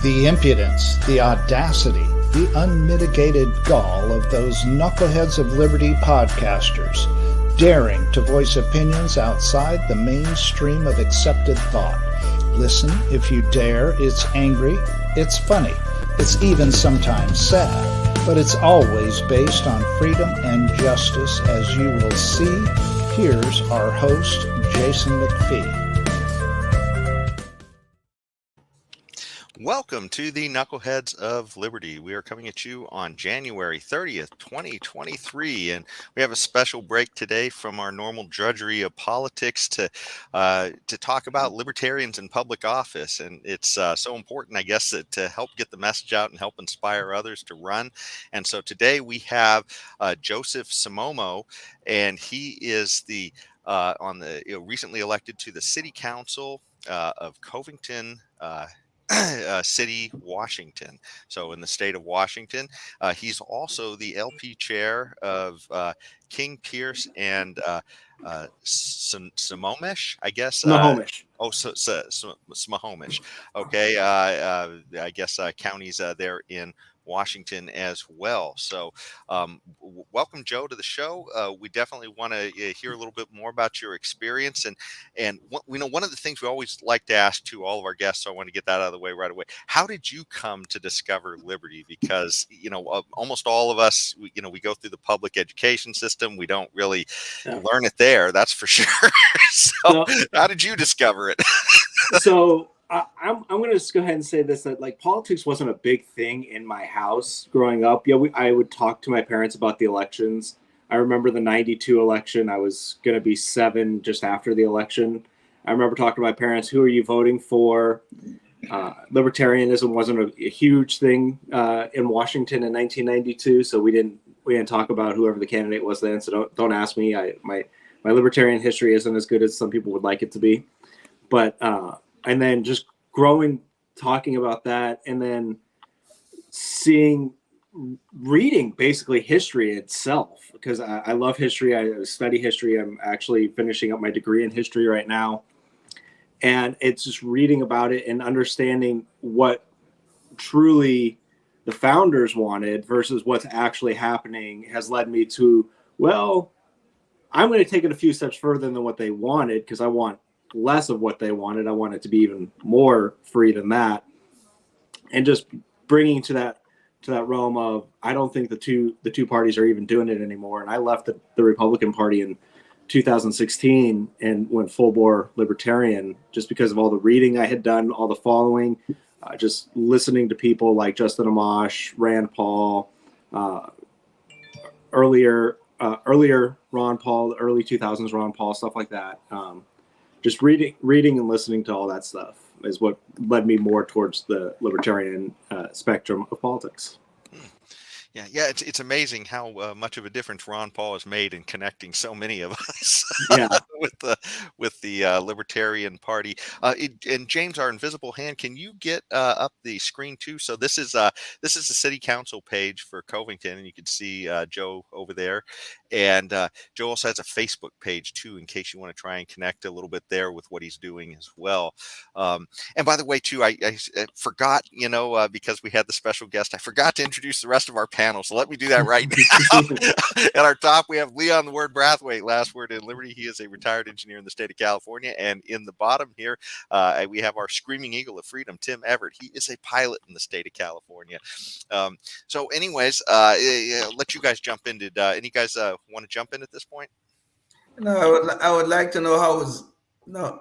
The impudence, the audacity, the unmitigated gall of those knuckleheads of liberty podcasters, daring to voice opinions outside the mainstream of accepted thought. Listen if you dare. It's angry, it's funny, it's even sometimes sad, but it's always based on freedom and justice, as you will see. Here's our host, Jason McPhee. Welcome to the Knuckleheads of Liberty. We are coming at you on January 30th, 2023, and we have a special break today from our normal drudgery of politics to talk about libertarians in public office. And it's so important, I guess, to help get the message out and help inspire others to run. And so today we have Joseph Cimaomo, and he is the recently elected to the City Council of Covington, City, Washington. So in the state of Washington, he's also the LP chair of King, Pierce, and Cimaomo, I guess. Snohomish. Snohomish. Okay. I guess counties there in Washington as well. So welcome, Joe, to the show. We definitely want to hear a little bit more about your experience. And one of the things we always like to ask to all of our guests, so I want to get that out of the way right away. How did you come to discover liberty? Because, almost all of us, we go through the public education system. We don't really learn it there. That's for sure. So how did you discover it? So I'm going to just go ahead and say this, that politics wasn't a big thing in my house growing up. Yeah, I would talk to my parents about the elections. I remember the 92 election. I was going to be 7 just after the election. I remember talking to my parents, who are you voting for? Libertarianism wasn't a huge thing in Washington in 1992, so we didn't talk about whoever the candidate was then, so don't ask me. My libertarian history isn't as good as some people would like it to be. But and then just talking about that, and then reading basically history itself, because I love history. I study history. I'm actually finishing up my degree in history right now. And it's just reading about it and understanding what truly the founders wanted versus what's actually happening has led me to, well, I'm going to take it a few steps further than what they wanted, because I want less of what they wanted. I want it to be even more free than that, and just bringing to that realm of, I don't think the two parties are even doing it anymore. And I left the Republican Party in 2016 and went full bore libertarian, just because of all the reading I had done, all the following, just listening to people like Justin Amash, Rand Paul, earlier Ron Paul, the early 2000s Ron Paul, stuff like that. Just reading and listening to all that stuff is what led me more towards the libertarian spectrum of politics. Yeah, it's amazing how much of a difference Ron Paul has made in connecting so many of us with the Libertarian Party. And James, our invisible hand, can you get up the screen too? So this is the City Council page for Covington, and you can see Joe over there. And Joe also has a Facebook page too, in case you want to try and connect a little bit there with what he's doing as well. And by the way, too, I forgot, because we had the special guest, I forgot to introduce the rest of our panel. So let me do that right now. At our top, we have Leon the Word Brathwaite, last word in Liberty. He is a retired engineer in the state of California. And in the bottom here, we have our screaming eagle of freedom, Tim Everett. He is a pilot in the state of California. So anyways, let you guys jump in. Did any guys want to jump in at this point? No, I would like to know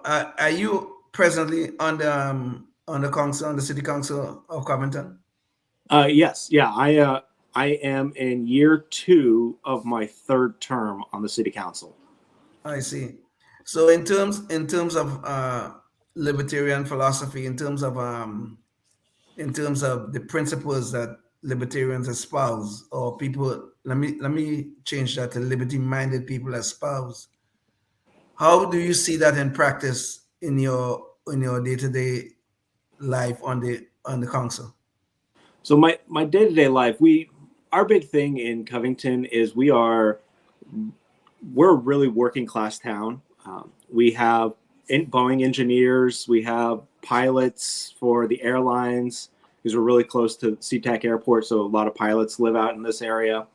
are you presently on the City Council of Covington? Yes. Yeah. I am in year 2 of my 3rd term on the City Council. I see. So in terms of libertarian philosophy, in terms of the principles that libertarians espouse, or people, let me change that to liberty-minded people espouse. How do you see that in practice in your day-to-day life on the council? So my day-to-day life, our big thing in Covington is we're a really working class town. We have Boeing engineers, we have pilots for the airlines, because we're really close to SeaTac Airport, so a lot of pilots live out in this area.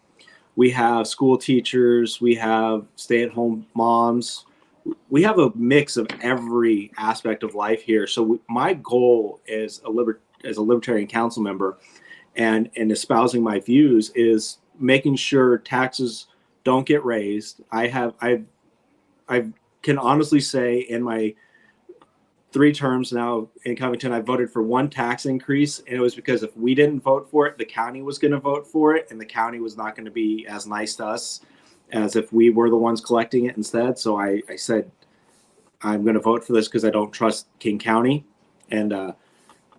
We have school teachers, we have stay-at-home moms. We have a mix of every aspect of life here. So my goal as a Libertarian council member and espousing my views is making sure taxes don't get raised. I can honestly say in my 3 terms now in Covington, I voted for 1 tax increase, and it was because if we didn't vote for it, the county was going to vote for it, and the county was not going to be as nice to us as if we were the ones collecting it instead. So I said, I'm going to vote for this because I don't trust King County. And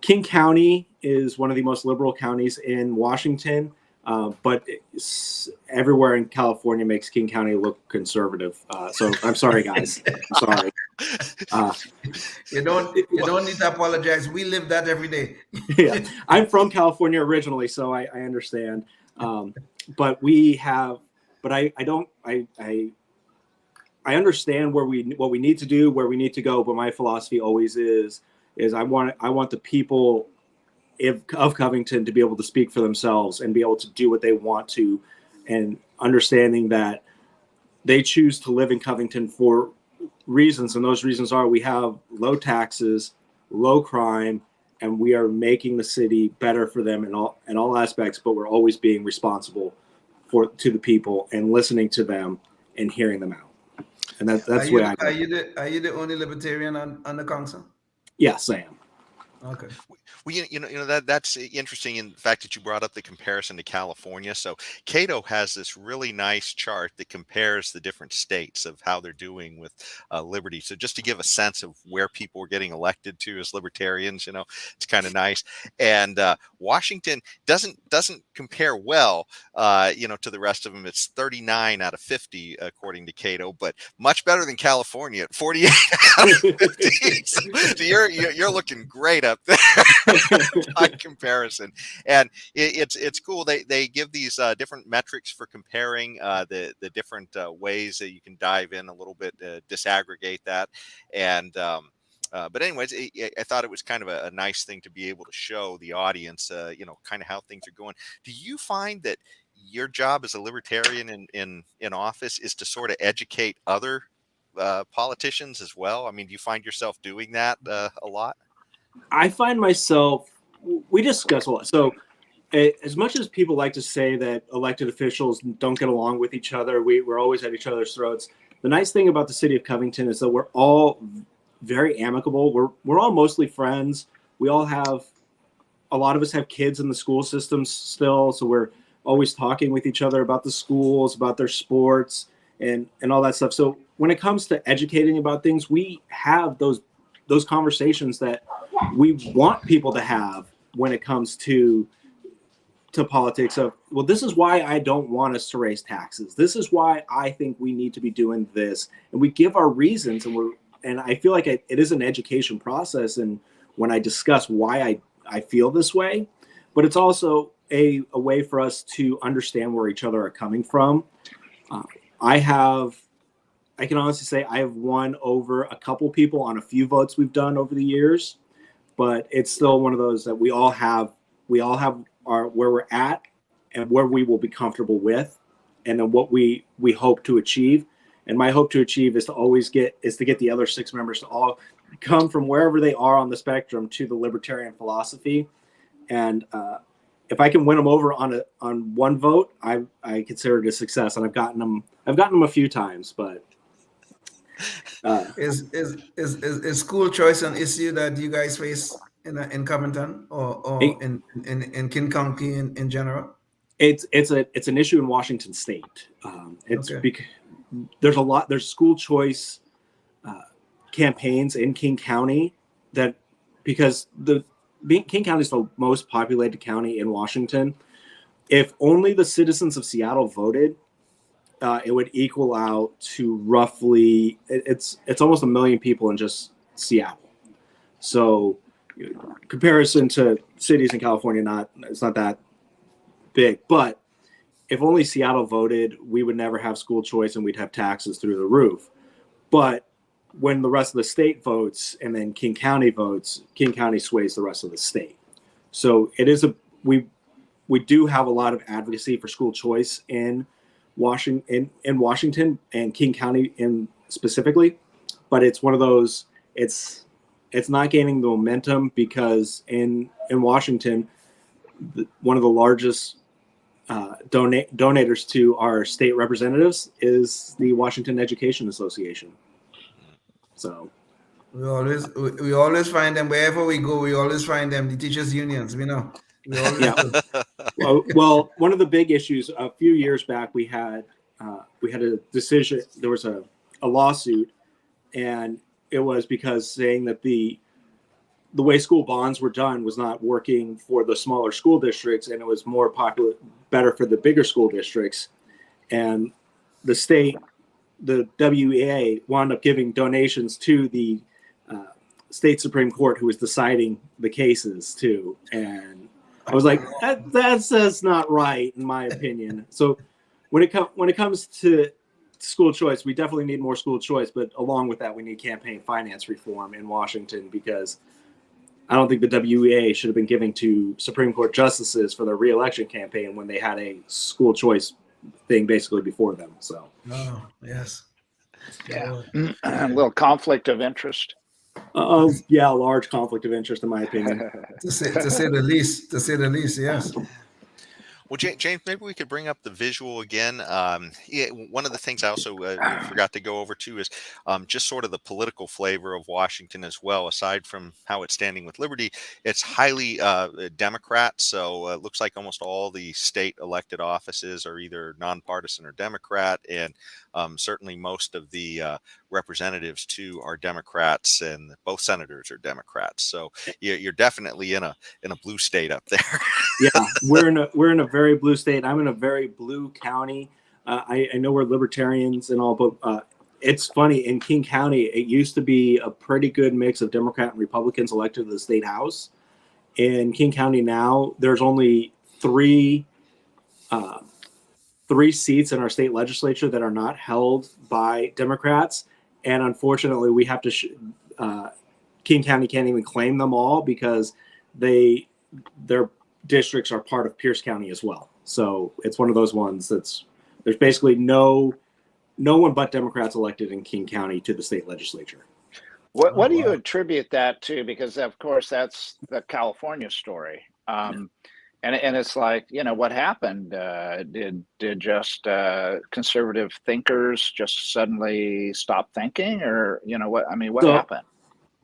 King County is one of the most liberal counties in Washington, but everywhere in California makes King County look conservative. So I'm sorry, guys. I'm sorry. You don't need to apologize. We live that every day. Yeah, I'm from California originally, so I understand. But we have, but I understand what we need to do, where we need to go. But my philosophy always is I want the people of Covington to be able to speak for themselves and be able to do what they want to, and understanding that they choose to live in Covington for reasons, and those reasons are we have low taxes, low crime, and we are making the city better for them in all aspects. But we're always being responsible to the people and listening to them and hearing them out. And that's where I go. Are you the only Libertarian on the council? Yes, I am. Okay. Well, that's interesting in the fact that you brought up the comparison to California. So Cato has this really nice chart that compares the different states of how they're doing with liberty. So just to give a sense of where people are getting elected to as libertarians, it's kind of nice. And Washington doesn't compare well, to the rest of them. It's 39 out of 50 according to Cato, but much better than California at 48 out of 50. So you're looking great up there. By comparison. And it's cool. They give these different metrics for comparing the different ways that you can dive in a little bit, disaggregate that. And but anyways, I thought it was kind of a nice thing to be able to show the audience, kind of how things are going. Do you find that your job as a libertarian in office is to sort of educate other politicians as well? I mean, do you find yourself doing that a lot? I find myself, we discuss a lot. So as much as people like to say that elected officials don't get along with each other, we're always at each other's throats. The nice thing about the city of Covington is that we're all very amicable. We're all mostly friends. We all have, a lot of us have kids in the school system still. So we're always talking with each other about the schools, about their sports and all that stuff. So when it comes to educating about things, we have those conversations that we want people to have when it comes to politics of, well, this is why I don't want us to raise taxes. This is why I think we need to be doing this. And we give our reasons, and I feel like it is an education process. And when I discuss why I feel this way, but it's also a way for us to understand where each other are coming from. I can honestly say I have won over a couple people on a few votes we've done over the years, but it's still one of those that we all have our where we're at and where we will be comfortable with, and then what we hope to achieve. And my hope to achieve is to get the other 6 members to all come from wherever they are on the spectrum to the libertarian philosophy. And if I can win them over on one vote, I consider it a success. And I've gotten them a few times, but. Is school choice an issue that you guys face in Covington or in King County in general? It's an issue in Washington State. Because there's school choice campaigns in King County because King County is the most populated county in Washington. If only the citizens of Seattle voted, it would equal out to roughly it's almost 1 million people in just Seattle. So comparison to cities in California, it's not that big. But if only Seattle voted, we would never have school choice and we'd have taxes through the roof. But when the rest of the state votes and then King County votes, King County sways the rest of the state. So it is we do have a lot of advocacy for school choice in Washington and King County in specifically, but it's one of those, it's not gaining the momentum because in Washington, one of the largest donators to our state representatives is the Washington Education Association. So we always find them wherever we go. We always find them, the teachers unions. We know. We always do. Well, one of the big issues a few years back, we had a decision. There was a lawsuit, and it was because saying that the way school bonds were done was not working for the smaller school districts, and it was better for the bigger school districts. And the state, the WEA, wound up giving donations to the state Supreme Court, who was deciding the cases too. And I was like, that's not right, in my opinion. So when it comes to school choice, we definitely need more school choice, but along with that, we need campaign finance reform in Washington, because I don't think the WEA should have been giving to Supreme Court justices for their reelection campaign when they had a school choice thing basically before them. So, oh yes, yeah, a little conflict of interest. Yeah, a large conflict of interest, in my opinion. to say the least. To say the least, yes. Well, James, maybe we could bring up the visual again. One of the things I also forgot to go over too is just sort of the political flavor of Washington as well. Aside from how it's standing with Liberty, it's highly Democrat. So it looks like almost all the state elected offices are either nonpartisan or Democrat, and certainly most of the representatives too are Democrats, and both senators are Democrats. So you're definitely in a blue state up there. Yeah, we're in a very blue state. I'm in a very blue county. I know we're libertarians and all, but it's funny, in King County, it used to be a pretty good mix of Democrat and Republicans elected to the state house. In King County now, there's only three seats in our state legislature that are not held by Democrats, and unfortunately, we have to. King County can't even claim them all because their districts are part of Pierce County as well. So it's one of those ones there's basically no one but Democrats elected in King County to the state legislature. What do you attribute that to? Because of course that's the California story. And it's like, what happened? Did just conservative thinkers just suddenly stop thinking, or what happened?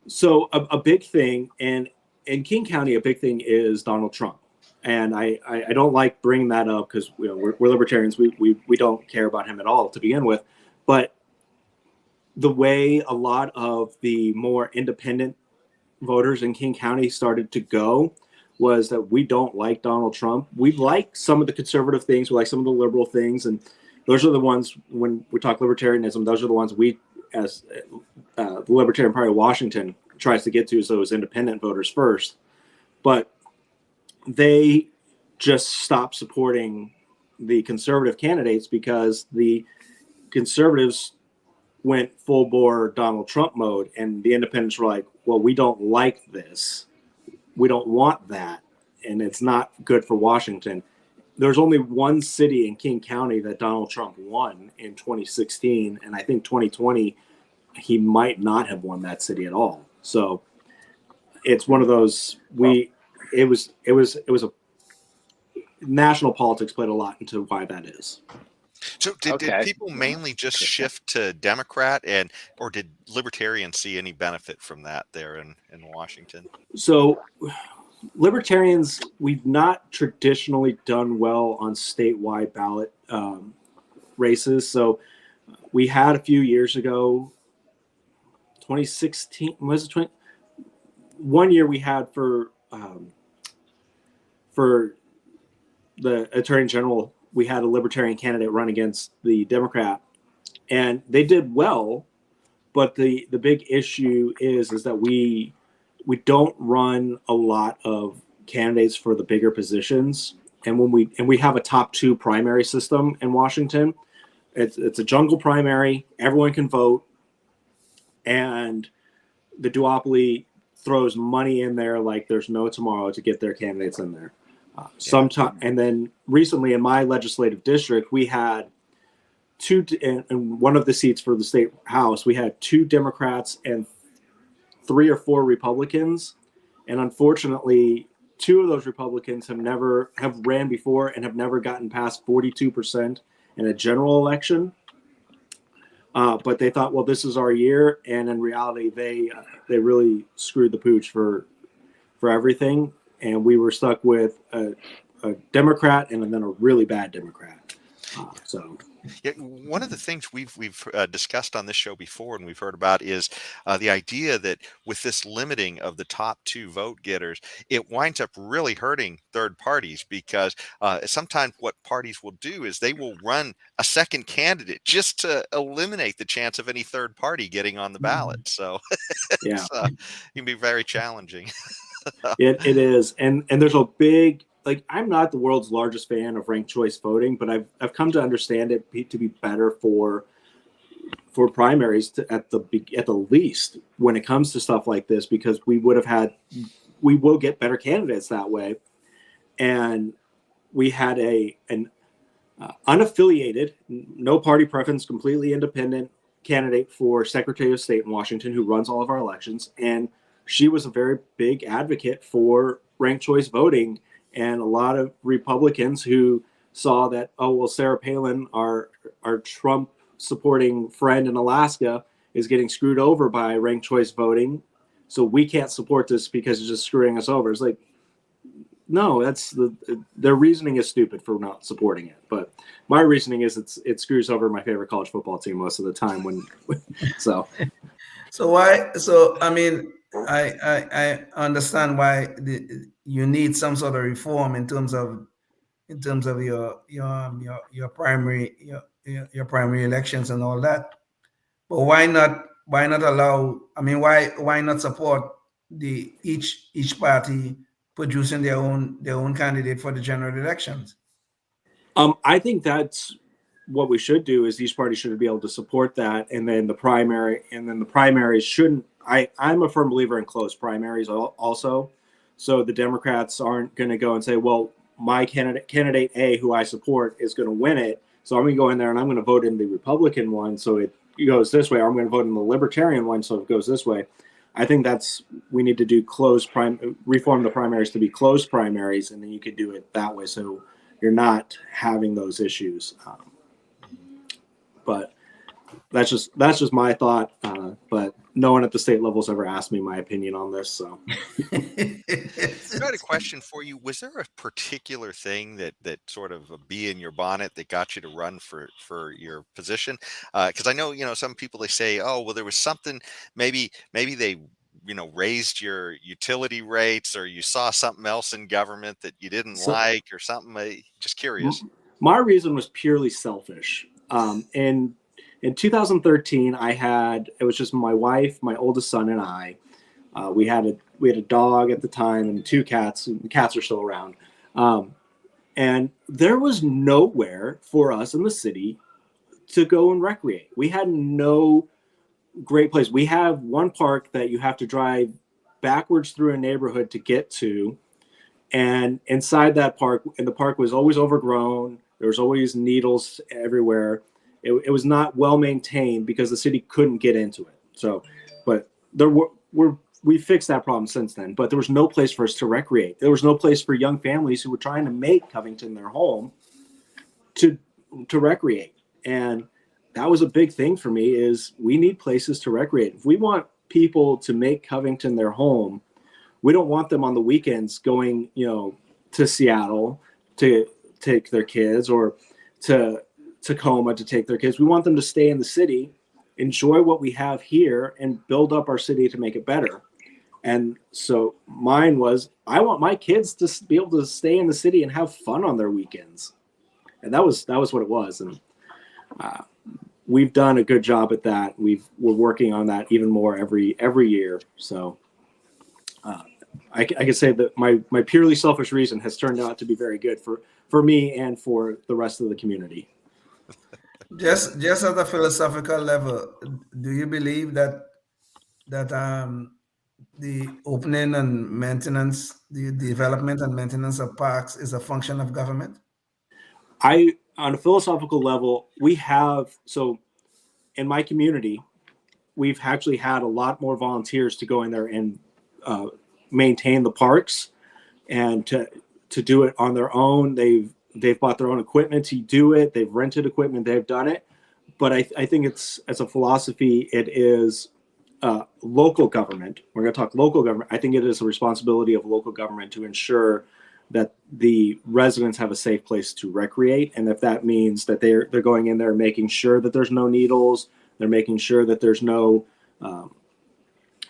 So a big thing, and in King County, a big thing is Donald Trump. And I don't like bringing that up because we're libertarians. We don't care about him at all to begin with. But the way a lot of the more independent voters in King County started to go was that we don't like Donald Trump. We like some of the conservative things. We like some of the liberal things. And those are the ones, when we talk libertarianism, those are the ones we, as the Libertarian Party of Washington, tries to get to, those independent voters first. But they just stopped supporting the conservative candidates because the conservatives went full bore Donald Trump mode, and the independents were like, well, we don't like this. We don't want that. And it's not good for Washington. There's only one city in King County that Donald Trump won in 2016. And I think 2020, he might not have won that city at all. So it's one of those, it was a national politics played a lot into why that is. So did people mainly just shift to Democrat, or did libertarians see any benefit from that there in Washington? So libertarians, we've not traditionally done well on statewide ballot races. So we had a few years ago, 2016, was it 1 year we had for the Attorney General, we had a libertarian candidate run against the Democrat, and they did well. But the big issue is that we don't run a lot of candidates for the bigger positions. And we have a top two primary system in Washington. It's a jungle primary. Everyone can vote. And the duopoly throws money in there like there's no tomorrow to get their candidates in there. Sometime, and then recently in my legislative district, we had in one of the seats for the state house, we had 2 Democrats and 3 or 4 Republicans, and unfortunately, 2 of those Republicans have ran before and have never gotten past 42% in a general election. But they thought, well, this is our year, and in reality, they really screwed the pooch for everything, and we were stuck with a Democrat and then a really bad Democrat. Yeah, one of the things we've discussed on this show before and we've heard about is the idea that with this limiting of the top 2 vote getters, it winds up really hurting third parties, because sometimes what parties will do is they will run a second candidate just to eliminate the chance of any third party getting on the ballot. So yeah, it can be very challenging. It is, and there's a big, like, I'm not the world's largest fan of ranked choice voting, but I've come to understand it to be better for primaries at the least when it comes to stuff like this, because we will get better candidates that way. And we had an unaffiliated, no party preference, completely independent candidate for Secretary of State in Washington who runs all of our elections, and she was a very big advocate for ranked choice voting. And a lot of Republicans who saw that, oh, well, Sarah Palin, our Trump supporting friend in Alaska, is getting screwed over by ranked choice voting, so we can't support this because it's just screwing us over. It's like, no, their reasoning is stupid for not supporting it. But my reasoning is it screws over my favorite college football team most of the time. So I mean, I understand why you need some sort of reform in terms of your primary elections and all that. But why not allow? I mean, why not support each party producing their own candidate for the general elections? I think that's what we should do. Is each party should be able to support that, and then the primaries shouldn't. I'm a firm believer in closed primaries also. So the Democrats aren't going to go and say, well, my candidate A, who I support, is going to win it, so I'm going to go in there and I'm going to vote in the Republican one so it goes this way, or I'm going to vote in the Libertarian one so it goes this way. I think we need to do reform the primaries to be closed primaries, and then you could do it that way so you're not having those issues. But that's just my thought. But no one at the state level's ever asked me my opinion on this. So I had a question for you. Was there a particular thing that sort of a bee in your bonnet that got you to run for your position? Because I know, some people, they say, oh, well, there was something, maybe they, raised your utility rates, or you saw something else in government that you didn't like or something. Just curious. My reason was purely selfish. In 2013, it was just my wife, my oldest son, and I. We had a dog at the time and 2 cats. And the cats are still around. And there was nowhere for us in the city to go and recreate. We had no great place. We have one park that you have to drive backwards through a neighborhood to get to. And inside that park, and the park was always overgrown. There was always needles everywhere. It was not well maintained because the city couldn't get into it. So, but we fixed that problem since then. But there was no place for us to recreate. There was no place for young families who were trying to make Covington their home to recreate. And that was a big thing for me. Is we need places to recreate. If we want people to make Covington their home, we don't want them on the weekends going, to Seattle to take their kids, or to Tacoma to take their kids. We want them to stay in the city, enjoy what we have here, and build up our city to make it better. And so mine was, I want my kids to be able to stay in the city and have fun on their weekends. And that was what it was. And we've done a good job at that. We're working on that even more every year. So I can say that my purely selfish reason has turned out to be very good for me and for the rest of the community. Just at a philosophical level, do you believe that the opening and maintenance, the development and maintenance of parks is a function of government? On a philosophical level, so in my community, we've actually had a lot more volunteers to go in there and maintain the parks, and to do it on their own. They've bought their own equipment to do it. They've rented equipment. They've done it. But I think it's, as a philosophy, it is local government. We're going to talk local government. I think it is a responsibility of local government to ensure that the residents have a safe place to recreate. And if that means that they're going in there and making sure that there's no needles, they're making sure that there's no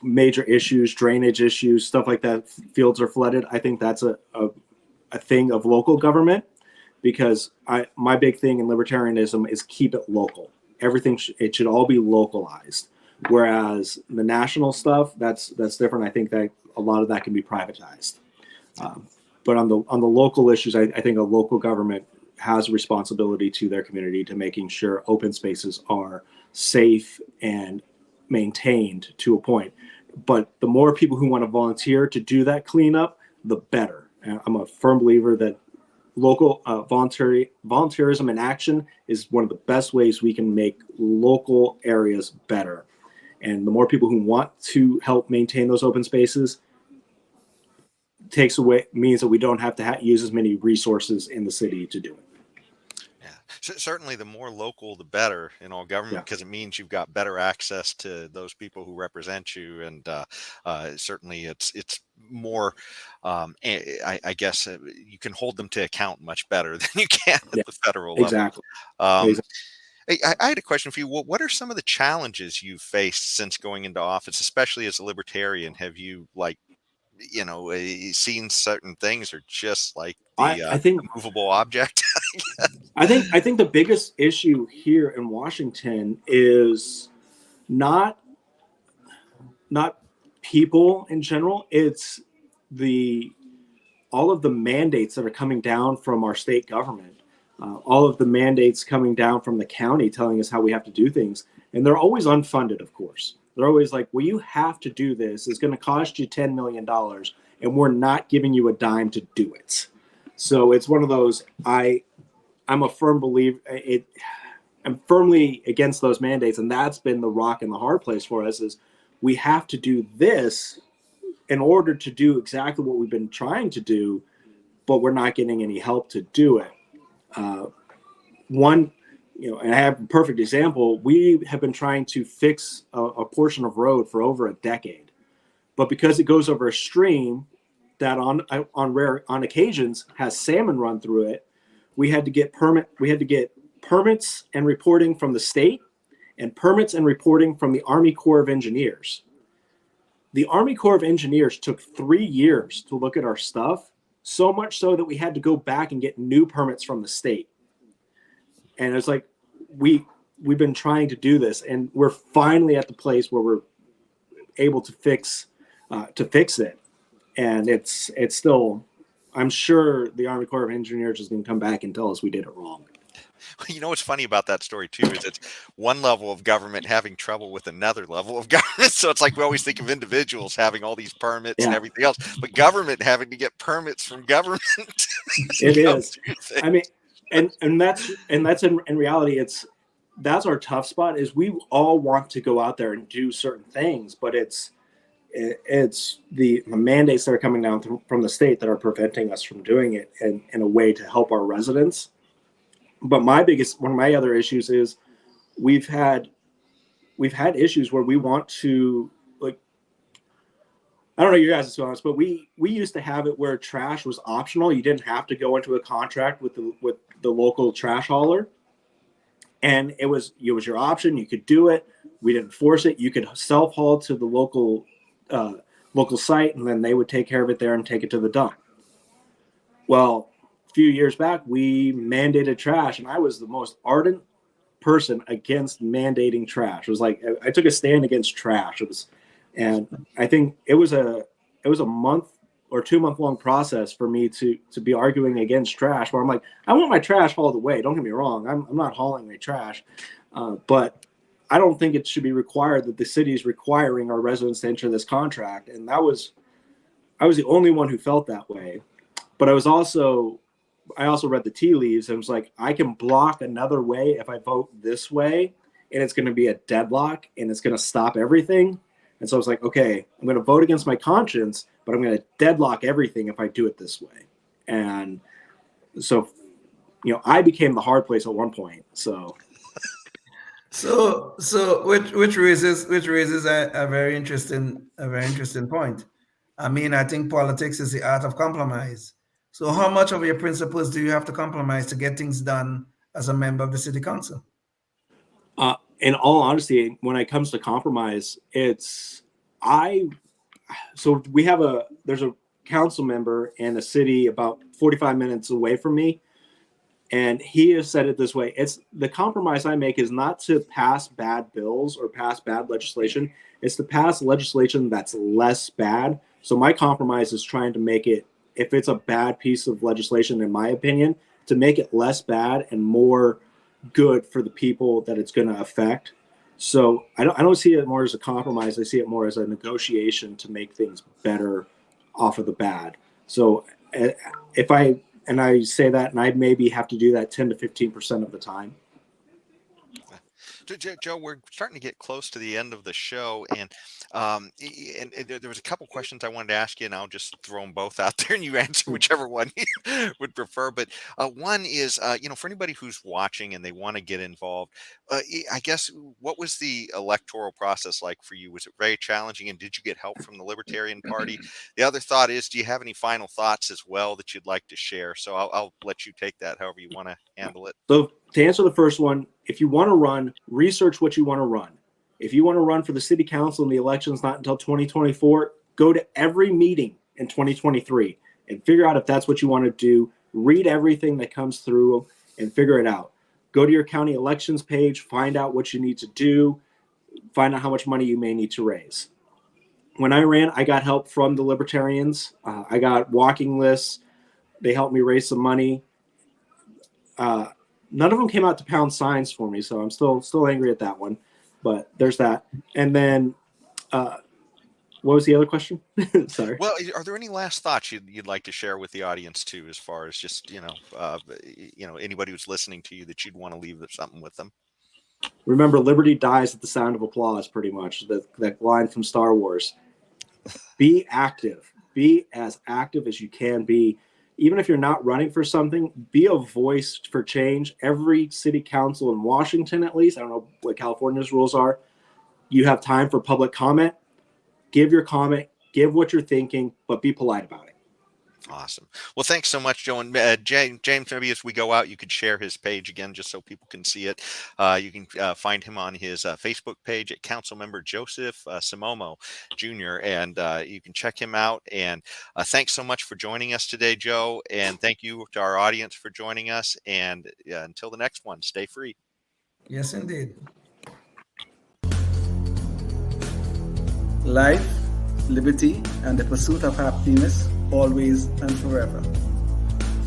major issues, drainage issues, stuff like that, fields are flooded. I think that's a thing of local government, because my big thing in libertarianism is keep it local. Everything it should all be localized. Whereas the national stuff, that's different. I think that a lot of that can be privatized. But on the local issues, I think a local government has a responsibility to their community to making sure open spaces are safe and maintained to a point. But the more people who want to volunteer to do that cleanup, the better. And I'm a firm believer that local volunteerism in action is one of the best ways we can make local areas better. And the more people who want to help maintain those open spaces means that we don't have to use as many resources in the city to do it. Yeah, certainly the more local, the better in all government, because it means you've got better access to those people who represent you, and certainly it's more. I guess you can hold them to account much better than you can at the federal level. Exactly. Hey, I had a question for you. What are some of the challenges you've faced since going into office, especially as a libertarian? Have you seen certain things, or just like I think movable object? I think the biggest issue here in Washington is not people in general. It's all of the mandates that are coming down from our state government, all of the mandates coming down from the county telling us how we have to do things. And they're always unfunded, of course. They're always like, well, you have to do this. It's going to cost you $10 million, and we're not giving you a dime to do it. So it's one of those, I'm a firm believer. I'm firmly against those mandates, and that's been the rock and the hard place for us, is we have to do this in order to do exactly what we've been trying to do, but we're not getting any help to do it. And I have a perfect example. We have been trying to fix a portion of road for over a decade, but because it goes over a stream that on occasions has salmon run through it, we had to get permits and reporting from the state, and permits and reporting from the Army Corps of Engineers. The Army Corps of Engineers took 3 years to look at our stuff, so much so that we had to go back and get new permits from the state. And it's like, we've been trying to do this, and we're finally at the place where we're able to fix it. And it's still, I'm sure the Army Corps of Engineers is going to come back and tell us we did it wrong. You know what's funny about that story too is it's one level of government having trouble with another level of government. So it's like we always think of individuals having all these permits and everything else, but government having to get permits from government. It is. I mean, and that's in reality, that's our tough spot, is we all want to go out there and do certain things, but it's the mandates that are coming down from the state that are preventing us from doing it in a way to help our residents. But one of my other issues is we've had issues where we want to, like, I don't know your guys' thoughts, but we used to have it where trash was optional. You didn't have to go into a contract with the local trash hauler, and it was your option. You could do it. We didn't force it. You could self-haul to the local site, and then they would take care of it there and take it to the dump. Well, a few years back, we mandated trash, and I was the most ardent person against mandating trash. It was like I took a stand against trash. And I think it was a month or 2 month long process for me to be arguing against trash, where I'm like, I want my trash hauled away. Don't get me wrong. I'm not hauling my trash. But I don't think it should be required that the city is requiring our residents to enter this contract. And I was the only one who felt that way. But I also read the tea leaves and was like, I can block another way if I vote this way, and it's going to be a deadlock and it's going to stop everything. And so I was like, okay, I'm going to vote against my conscience, but I'm going to deadlock everything if I do it this way. And so, I became the hard place at one point. So which raises a very interesting point. I mean, I think politics is the art of compromise. So how much of your principles do you have to compromise to get things done as a member of the city council? In all honesty, when it comes to compromise, there's a council member in a city about 45 minutes away from me. And he has said it this way: it's the compromise I make is not to pass bad bills or pass bad legislation. It's to pass legislation that's less bad. So my compromise is trying to make it, if it's a bad piece of legislation, in my opinion, to make it less bad and more good for the people that it's going to affect. So I don't see it more as a compromise. I see it more as a negotiation to make things better off of the bad. So if I say that, and I maybe have to do that 10 to 15% of the time. Joe, we're starting to get close to the end of the show, and there was a couple questions I wanted to ask you, and I'll just throw them both out there, and you answer whichever one you would prefer. But one is, for anybody who's watching and they want to get involved, I guess, what was the electoral process like for you? Was it very challenging, and did you get help from the Libertarian Party? The other thought is, do you have any final thoughts as well that you'd like to share? So I'll let you take that however you want to handle it. So to answer the first one, if you want to run, research what you want to run. If you want to run for the city council and the election's not until 2024, go to every meeting in 2023 and figure out if that's what you want to do. Read everything that comes through and figure it out. Go to your county elections page, find out what you need to do, find out how much money you may need to raise. When I ran, I got help from the Libertarians. I got walking lists. They helped me raise some money. None of them came out to pound signs for me, so I'm still angry at that one. But there's that. And then, what was the other question? Sorry. Well, are there any last thoughts you'd like to share with the audience too, as far as just anybody who's listening to you that you'd want to leave something with them? Remember, liberty dies at the sound of applause. Pretty much that line from Star Wars. Be active. Be as active as you can be. Even if you're not running for something, be a voice for change. Every city council in Washington, at least, I don't know what California's rules are, you have time for public comment. Give your comment, give what you're thinking, but be polite about it. Awesome. Well, thanks so much, Joe. And James, maybe as we go out, you could share his page again, just so people can see it. You can find him on his Facebook page at Councilmember Joseph Cimaomo Jr., and you can check him out. And thanks so much for joining us today, Joe. And thank you to our audience for joining us. And until the next one, stay free. Yes, indeed. Life, liberty, and the pursuit of happiness, always and forever.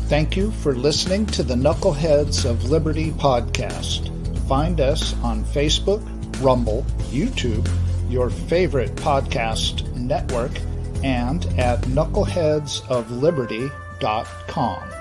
Thank you for listening to the Knuckleheads of Liberty podcast. Find us on Facebook, Rumble, YouTube, your favorite podcast network, and at knuckleheadsofliberty.com.